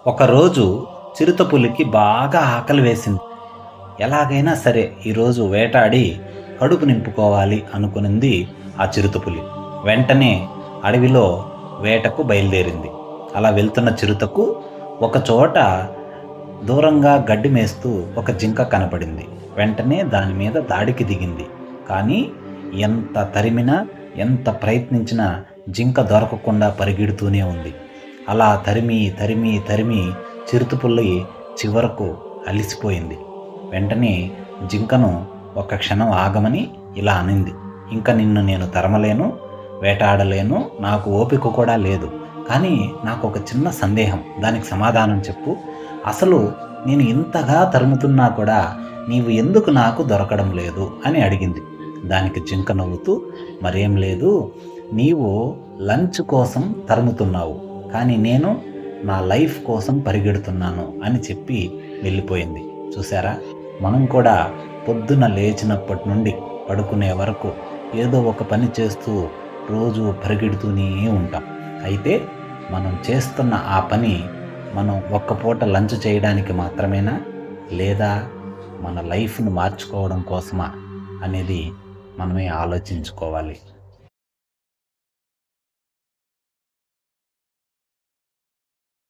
ఒకరోజు చిరుతపులికి బాగా ఆకలి వేసింది. ఎలాగైనా సరే ఈరోజు వేటాడి కడుపు నింపుకోవాలి అనుకునింది ఆ చిరుతపులి. వెంటనే అడవిలో వేటకు బయలుదేరింది. అలా వెళ్తున్న చిరుతకు ఒకచోట దూరంగా గడ్డి మేస్తూ ఒక జింక కనపడింది. వెంటనే దాని మీద దాడికి దిగింది. కానీ ఎంత తరిమినా, ఎంత ప్రయత్నించినా జింక దొరకకుండా పరిగెడుతూనే ఉంది. అలా తరిమి, తరిమి, తరిమి చిరుతపులి చివరకు అలిసిపోయింది. వెంటనే జింకను ఒక క్షణం ఆగమని ఇలా అనింది. "ఇంక నిన్ను నేను తరమలేను, వేటాడలేను, నాకు ఓపిక కూడా లేదు. కానీ నాకు ఒక చిన్న సందేహం, దానికి సమాధానం చెప్పు. అసలు నేను ఇంతగా తరుముతున్నా కూడా నీవు ఎందుకు నాకు దొరకడం లేదు" అని అడిగింది. దానికి జింక నవ్వుతూ, "మరేం లేదు, నీవు లంచ్ కోసం తరుముతున్నావు, కానీ నేను నా లైఫ్ కోసం పరిగెడుతున్నాను" అని చెప్పి వెళ్ళిపోయింది. చూసారా, మనం కూడా పొద్దున లేచినప్పటి నుండి పడుకునే వరకు ఏదో ఒక పని చేస్తూ రోజు పరిగెడుతూనే ఉంటాం. అయితే మనం చేస్తున్న ఆ పని మనం ఒక్క పూట లంచ్ చేయడానికి మాత్రమేనా, లేదా మన లైఫ్ను మార్చుకోవడం కోసమా అనేది మనమే ఆలోచించుకోవాలి.